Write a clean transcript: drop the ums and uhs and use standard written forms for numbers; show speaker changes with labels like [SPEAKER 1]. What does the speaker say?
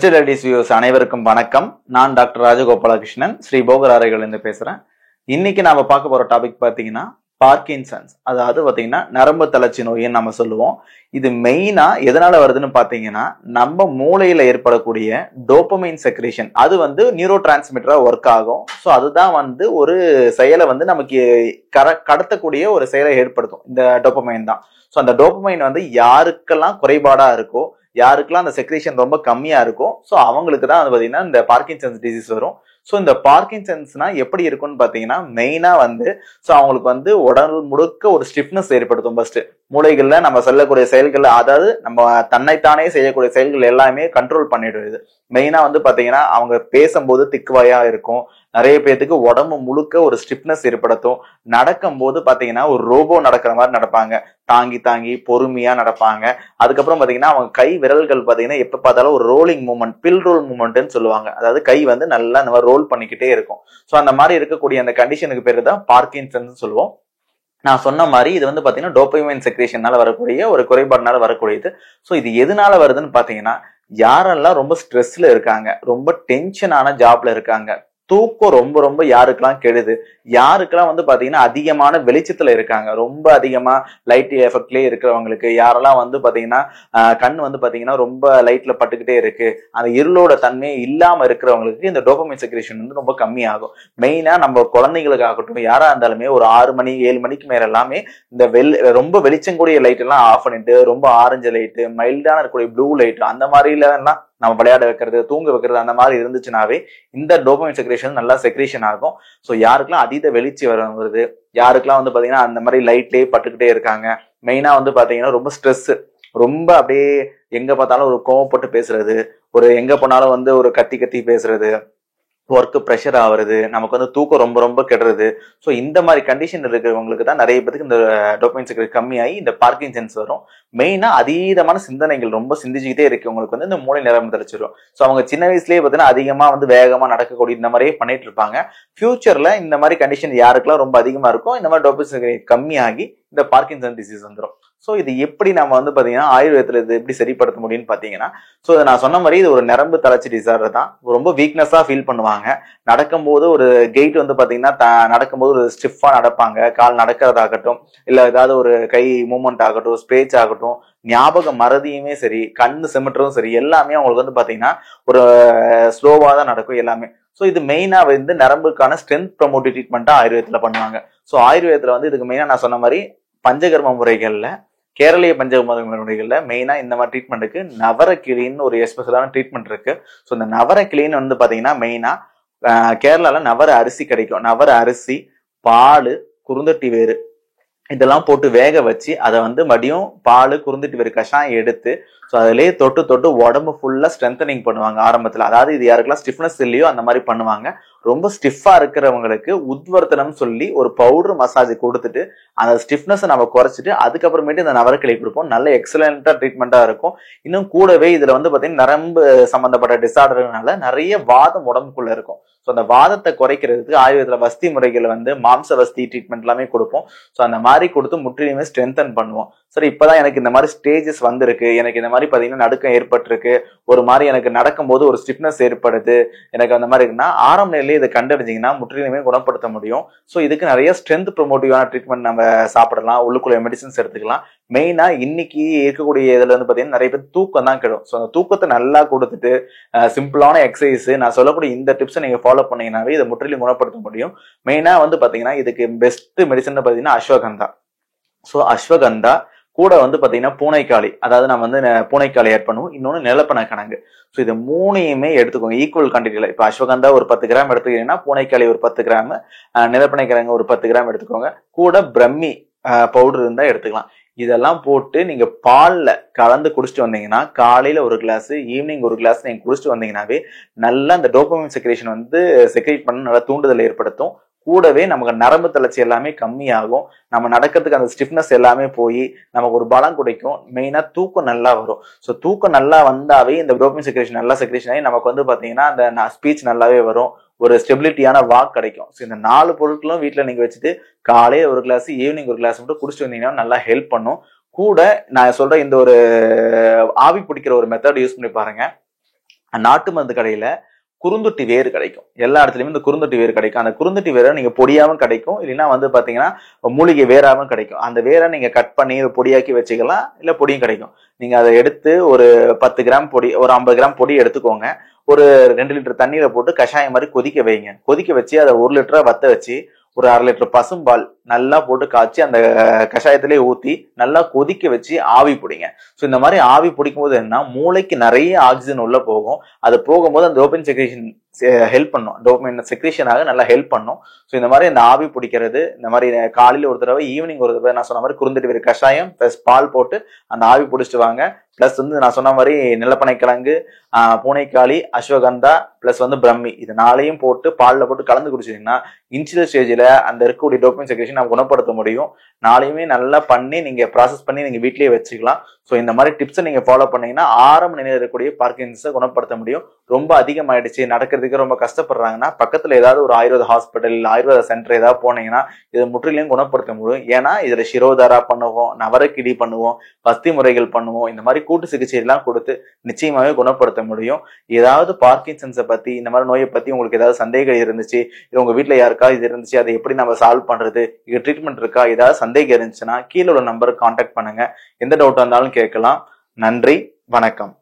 [SPEAKER 1] Best ladies views அனைவருக்கும் வணக்கம். நான் டாக்டர் ராஜகோபாலகிருஷ்ணன், ஸ்ரீ போகர் அறைகளிலிருந்து பேசுறேன். இன்னைக்கு நாம பார்க்க போற டாபிக் பாத்தீங்கன்னா பார்க்கின்சன்ஸ், அதாவது பாத்தீங்கன்னா நரம்பு தளர்ச்சி நோயின்னு நம்ம சொல்லுவோம். இது மெயினா எதனால வருதுன்னு பாத்தீங்கன்னா நம்ம மூளையில ஏற்படக்கூடிய டோபமைன் செக்ரேஷன், அது நியூரோ டிரான்ஸ்மிட்டரா ஒர்க் ஆகும். ஸோ அதுதான் ஒரு செயலை நமக்கு கடத்தக்கூடிய ஒரு செயலை ஏற்படுத்தும். இந்த டோபமைன் தான். ஸோ அந்த டோபமைன் யாருக்கெல்லாம் குறைபாடா இருக்கோ, யாருக்கெல்லாம் அந்த செக்ரேஷன் ரொம்ப கம்மியா இருக்கும், ஸோ அவங்களுக்கு தான் பாத்தீங்கன்னா இந்த பார்க்கின்சன்ஸ் டிசீஸ் வரும். ஸோ இந்த பார்க்கின்சன்ஸ்னா எப்படி இருக்கும்னு பாத்தீங்கன்னா மெயினா ஸோ அவங்களுக்கு உடல் முழுக்க ஒரு ஸ்டிஃப்னஸ் ஏற்படுத்தும். ஃபர்ஸ்ட் மூளைகள்ல நம்ம சொல்லக்கூடிய செயல்கள், அதாவது நம்ம தன்னைத்தானே செய்யக்கூடிய செயல்கள் எல்லாமே கண்ட்ரோல் பண்ணிடுது. மெயினா பாத்தீங்கன்னா அவங்க பேசும்போது திக்குவாயா இருக்கும். நிறைய பேர்த்துக்கு உடம்பு முழுக்க ஒரு ஸ்டிஃப்னஸ் ஏற்படுத்தும். நடக்கும் போது பாத்தீங்கன்னா ஒரு ரோபோ நடக்கிற மாதிரி நடப்பாங்க. தாங்கி தாங்கி பொறுமையா நடப்பாங்க. அதுக்கப்புறம் பாத்தீங்கன்னா அவங்க கை விரல்கள் பாத்தீங்கன்னா எப்ப பார்த்தாலும் ஒரு ரோலிங் மூவ்மெண்ட், பில் ரோல் மூவ்மெண்ட்னு சொல்லுவாங்க. அதாவது கை நல்லா இந்த மாதிரி ரோல் பண்ணிக்கிட்டே இருக்கும். ஸோ அந்த மாதிரி இருக்கக்கூடிய அந்த கண்டிஷனுக்கு பேரு தான் பார்க்கின்சன்ஸ் சொல்லுவோம். நான் சொன்ன மாதிரி இது பாத்தீங்கன்னா டோபமைன் செக்ரேஷனால வரக்கூடிய ஒரு குறைபாடுனால வரக்கூடியது. ஸோ இது எதனால வருதுன்னு பாத்தீங்கன்னா, யாரெல்லாம் ரொம்ப ஸ்ட்ரெஸ்ல இருக்காங்க, ரொம்ப டென்ஷனான ஜாப்ல இருக்காங்க, தூக்கம் ரொம்ப ரொம்ப யாருக்கெல்லாம் கெடுது, யாருக்கெல்லாம் பாத்தீங்கன்னா அதிகமான வெளிச்சத்துல இருக்காங்க, ரொம்ப அதிகமா லைட் எஃபெக்ட்லயே இருக்கிறவங்களுக்கு, யாரெல்லாம் பாத்தீங்கன்னா கண் பாத்தீங்கன்னா ரொம்ப லைட்ல பட்டுக்கிட்டே இருக்கு, அந்த இருளோட தன்மையே இல்லாம இருக்கிறவங்களுக்கு இந்த டோபமைன் செக்ரேஷன் ரொம்ப கம்மியாகும். மெயினா நம்ம குழந்தைங்களுக்கு ஆகட்டும், யாரா இருந்தாலுமே ஒரு 6 மணி 7 மணிக்கு மேல எல்லாமே இந்த ரொம்ப வெளிச்சம் கூடிய லைட் எல்லாம் ஆஃப் பண்ணிட்டு, ரொம்ப ஆரஞ்சு லைட்டு, மைல்டான இருக்கக்கூடிய ப்ளூ லைட், அந்த மாதிரில எல்லாம் நம்ம விளையாட வைக்கிறது, தூங்க வைக்கிறது, அந்த மாதிரி இருந்துச்சுனாவே இந்த டோபமைன் செக்ரேஷன் நல்லா செக்ரேஷன் ஆகும். ஸோ யாருக்கெல்லாம் அதீத வெளிச்சி வருது, யாருக்கெல்லாம் பாத்தீங்கன்னா அந்த மாதிரி லைட்லயே பட்டுக்கிட்டே இருக்காங்க, மெயினா பாத்தீங்கன்னா ரொம்ப ஸ்ட்ரெஸ், ரொம்ப அப்படியே எங்க பார்த்தாலும் ஒரு கோவப்பட்டு பேசுறது, ஒரு எங்க போனாலும் ஒரு கத்தி கத்தி பேசுறது, ஒர்க் ப்ரெஷர் ஆகுறது, நமக்கு தூக்கம் ரொம்ப ரொம்ப கெடுறது. ஸோ இந்த மாதிரி கண்டிஷன் இருக்கிறவங்களுக்கு தான் நிறைய பேருக்கு இந்த டோபமைன் செக்ரேஷன் கம்மியாகி இந்த பார்க்கின்சன்ஸ் வரும். மெயினா அதீதமான சிந்தனைகள், ரொம்ப சிந்திச்சுக்கிட்டே இருக்கவங்களுக்கு இந்த மூளை நரம்பு தளர்ச்சிடும். ஸோ அவங்க சின்ன வயசுலயே பார்த்தீங்கன்னா அதிகமா வேகமா நடக்கக்கூடிய இந்த மாதிரியே பண்ணிட்டு இருப்பாங்க. ஃபியூச்சர்ல இந்த மாதிரி கண்டிஷன் யாருக்கெல்லாம் ரொம்ப அதிகமா இருக்கும், இந்த மாதிரி டோபமைன் செக்ரேஷன் கம்மியாகி இந்த பார்க்கின்சன் டிசீஸ் வந்துடும். ஸோ இது எப்படி நம்ம பாத்தீங்கன்னா ஆயுர்வேதத்துல இது எப்படி சரிப்படுத்த முடியும்னு பாத்தீங்கன்னா, ஸோ நான் சொன்ன மாதிரி இது ஒரு நரம்பு தளர்ச்சி டிசார்டர் தான். ரொம்ப வீக்னஸா ஃபீல் பண்ணுவாங்க. நடக்கும்போது ஒரு கெயிட் பாத்தீங்கன்னா நடக்கும்போது ஒரு ஸ்டிஃபா நடப்பாங்க. கால் நடக்கிறதாகட்டும், இல்ல ஏதாவது ஒரு கை மூவ்மெண்ட் ஆகட்டும், ஸ்பேச் ஆகட்டும், ஞாபகம் மறதியுமே சரி, கண்ணு சிமிட்டுறதும் சரி, எல்லாமே அவங்களுக்கு பாத்தீங்கன்னா ஒரு ஸ்லோவா தான் நடக்கும் எல்லாமே. ஸோ இது மெயினா நரம்புக்கான ஸ்ட்ரென்த் ப்ரமோட்டிவ் ட்ரீட்மெண்ட்டா ஆயுர்வேதத்துல பண்ணுவாங்க. ஸோ ஆயுர்வேதத்துல இதுக்கு மெயினா நான் சொன்ன மாதிரி பஞ்சகர்ம முறைகள்ல, கேரளீய பஞ்சகர்ம முறைகள்ல மெயினா இந்த மாதிரி ட்ரீட்மெண்ட்டுக்கு நவரக்கிளின்னு ஒரு எஸ்பெஷலான ட்ரீட்மெண்ட் இருக்கு. ஸோ இந்த நவரக்கிளின்னு பாத்தீங்கன்னா மெயினா கேரளால நவர அரிசி கிடைக்கும். நவர அரிசி, பால், குருந்தட்டி வேறு இதெல்லாம் போட்டு வேக வச்சு அதை மறுபடியும் பால், குருந்தட்டி வேறு கஷாயம் எடுத்து ஸோ அதுலயே தொட்டு தொட்டு உடம்பு ஃபுல்லா ஸ்ட்ரென்தனிங் பண்ணுவாங்க ஆரம்பத்துல. அதாவது இது யாருக்கெல்லாம் ஸ்டிஃப்னஸ் இல்லையோ அந்த மாதிரி பண்ணுவாங்க. ரொம்ப ஸ்டிஃபா இருக்கிறவங்களுக்கு உத்வர்த்தனம் சொல்லி ஒரு பவுடர் மசாஜ் கொடுத்துட்டு அந்த ஸ்டிஃப்னஸ் நம்ம குறைச்சிட்டு அதுக்கப்புறமேட்டு இந்த நவரக்கிளை கொடுப்போம். நல்ல எக்ஸலண்டா ட்ரீட்மெண்டா இருக்கும். இன்னும் கூடவே இதுல பாத்தீங்கன்னா நரம்பு சம்பந்தப்பட்ட டிசார்டர்னால நிறைய வாதம் உடம்புக்குள்ள இருக்கும். ஸோ அந்த வாதத்தை குறைக்கிறதுக்கு ஆயுர்வேதத்துல வஸ்தி முறைகள் மாம்ச வஸ்தி ட்ரீட்மெண்ட் எல்லாமே கொடுப்போம். ஸோ அந்த மாதிரி கொடுத்து முற்றிலுமே ஸ்ட்ரென்தன் பண்ணுவோம். சரி, இப்பதான் எனக்கு இந்த மாதிரி ஸ்டேஜஸ் வந்திருக்கு, எனக்கு இந்த மாதிரி பாத்தீங்கன்னா நடுக்கம் ஏற்பட்டிருக்கு, ஒரு மாதிரி எனக்கு நடக்கும்போது ஒரு ஸ்டிஃப்னஸ் ஏற்படுது, எனக்கு அந்த மாதிரி இருக்குன்னா ஆரம்ப நிலையிலே இதை கண்டறிஞ்சிங்கன்னா முற்றிலுமே குணப்படுத்த முடியும். ஸோ இதுக்கு நிறைய ஸ்ட்ரென்த் ப்ரொமோட்டிவான ட்ரீட்மெண்ட் நம்ம சாப்பிடலாம், உள்ளுக்குள்ள மெடிசன்ஸ் எடுத்துக்கலாம். மெயினா இன்னைக்கு இருக்கக்கூடிய இதுல பாத்தீங்கன்னா நிறைய பேர் தூக்கம் தான் கெடும். ஸோ அந்த தூக்கத்தை நல்லா கொடுத்துட்டு சிம்பிளான எக்ஸசைஸ், நான் சொல்லக்கூடிய இந்த டிப்ஸை நீங்க ஃபாலோ பண்ணீங்கன்னாவே இதை முற்றிலும் குணப்படுத்த முடியும். மெயினா பாத்தீங்கன்னா இதுக்கு பெஸ்ட் மெடிசன் பாத்தீங்கன்னா அஸ்வகந்தா. ஸோ அஸ்வகந்தா கூட பாத்தீங்கன்னா பூனைக்காளி, அதாவது நம்ம பூனைக்காளி ஆட் பண்ணுவோம். இன்னொன்னு நிலப்பன கணங்கு. ஸோ இது மூணையுமே எடுத்துக்கோங்க ஈக்குவல் குவான்டிட்டியில. இப்போ அஸ்வகந்தா ஒரு 10 கிராம் எடுத்துக்கிட்டீங்கன்னா பூனைக்காளி ஒரு 10 கிராம், நிலப்பனை கிழங்கு ஒரு 10 கிராம் எடுத்துக்கோங்க. கூட பிரம்மி பவுடர் இருந்தா எடுத்துக்கலாம். இதெல்லாம் போட்டு நீங்க பால்ல கலந்து குடிச்சிட்டு வந்தீங்கன்னா, காலையில ஒரு கிளாஸ், ஈவினிங் ஒரு கிளாஸ் நீங்க குடிச்சிட்டு வந்தீங்கன்னாவே நல்லா இந்த டோபமைன் செக்ரேஷன் செக்ரேட் பண்ண நல்லா தூண்டுதல் ஏற்படுத்தும். கூடவே நமக்கு நரம்பு தளர்ச்சி எல்லாமே கம்மியாகும். நம்ம நடக்கிறதுக்கு அந்த ஸ்டிஃப்னஸ் எல்லாமே போய் நமக்கு ஒரு பலம் கிடைக்கும். மெயினா தூக்கம் நல்லா வரும். ஸோ தூக்கம் நல்லா வந்தாவே இந்த டோபமைன் செக்ரேஷன் நல்லா செக்ரேஷன் ஆகி நமக்கு பாத்தீங்கன்னா அந்த ஸ்பீச் நல்லாவே வரும், ஒரு ஸ்டெபிலிட்டியான வாக் கிடைக்கும். ஸோ இந்த 4 பொருட்களும் வீட்டுல நீங்க வச்சுட்டு காலையில ஒரு கிளாஸ், ஈவினிங் ஒரு கிளாஸ் மட்டும் குடிச்சிட்டு வந்தீங்கன்னா நல்லா ஹெல்ப் பண்ணும். கூட நான் சொல்ற இந்த ஒரு ஆவி பிடிக்கிற ஒரு மெத்தட் யூஸ் பண்ணி பாருங்க. நாட்டு மருந்து கடையில குறுந்தொட்டி வேர் கிடைக்கும். எல்லா இடத்துலயுமே இந்த குறுந்தொட்டி வேர் கிடைக்கும். அந்த குறுந்தொட்டி வேரை நீங்க பொடியாவும் கிடைக்கும், இல்லைன்னா பாத்தீங்கன்னா மூலிகை வேறாவும் கிடைக்கும். அந்த வேரை நீங்க கட் பண்ணி பொடியாக்கி வச்சுக்கலாம், இல்ல பொடியும் கிடைக்கும். நீங்க அதை எடுத்து ஒரு 10 கிராம் பொடி, ஒரு 50 கிராம் பொடி எடுத்துக்கோங்க. ஒரு 2 லிட்டர் தண்ணீரை போட்டு கஷாயம் மாதிரி கொதிக்க வைங்க. கொதிக்க வச்சு அதை 1 லிட்டரா வத்த வச்சு ஒரு 1/2 லிட்டர் பசும்பால் நல்லா போட்டு காய்ச்சி அந்த கஷாயத்திலே ஊத்தி நல்லா கொதிக்க வச்சு ஆவி பிடிங்க. ஸோ இந்த மாதிரி ஆவி பிடிக்கும் போது என்ன, மூளைக்கு நிறைய ஆக்சிஜன் உள்ள போகும். அது போகும்போது அந்த டோபமைன் செக்ரேஷன் ஹெல்ப் பண்ணும், டோபமைன் செக்ரேஷனாக நல்லா ஹெல்ப் பண்ணும். ஸோ இந்த மாதிரி இந்த ஆவி பிடிக்கிறது, இந்த மாதிரி காலையில ஒரு தடவை, ஈவினிங் ஒரு தடவை, நான் சொன்ன மாதிரி குறுந்தொட்டி வேர் கஷாயம் பிளஸ் பால் போட்டு அந்த ஆவி பிடிச்சிட்டு வாங்க. பிளஸ் நான் சொன்ன மாதிரி நிலப்பனை கிழங்கு, பூனைக்காளி, அஸ்வகந்தா பிளஸ் பிரம்மி, இது 4ஐயும் போட்டு பால்ல போட்டு கலந்து குடிச்சீங்கன்னா இனிஷியல் ஸ்டேஜ்ல அந்த இருக்கக்கூடிய டோபமைன் செக்ரேஷன் நம்ம குணப்படுத்த முடியும். 4ஐயுமே நல்லா பண்ணி நீங்க ப்ராசஸ் பண்ணி நீங்க வீட்லயே வச்சுக்கலாம். ஸோ இந்த மாதிரி டிப்ஸை நீங்க ஃபாலோ பண்ணீங்கன்னா ஆரம்ப நிலையில் இருக்கக்கூடிய பார்க்கின்சன்ஸை குணப்படுத்த முடியும். ரொம்ப அதிகமாயிடுச்சு, நடக்கிறதுக்கு ரொம்ப கஷ்டப்படுறாங்கன்னா பக்கத்துல ஏதாவது ஒரு ஆயுர்வேத ஹாஸ்பிட்டல், ஆயுர்வேத சென்டர் ஏதாவது போனீங்கன்னா இதை முற்றிலும் குணப்படுத்த முடியும். ஏன்னா இதுல சிரோதாரா பண்ணுவோம், நவரக்கிடி பண்ணுவோம், பஸ்தி முறைகள் பண்ணுவோம். இந்த மாதிரி கூட்டு சிகிச்சை எல்லாம் கொடுத்து நிச்சயமாவே குணப்படுத்த முடியும். ஏதாவது பார்க்கின்சன்ஸை பத்தி, இந்த மாதிரி நோயை பத்தி உங்களுக்கு ஏதாவது சந்தேகம் இருந்துச்சு, இது உங்க வீட்டுல யாருக்கா இது இருந்துச்சு, அதை எப்படி நம்ம சால்வ் பண்றது, இது ட்ரீட்மெண்ட் இருக்கா, ஏதாவது சந்தேகம் இருந்துச்சுன்னா கீழே உள்ள நம்பருக்கு கான்டாக்ட் பண்ணுங்க. எந்த டவுட் வந்தாலும் கேட்கலாம். நன்றி, வணக்கம்.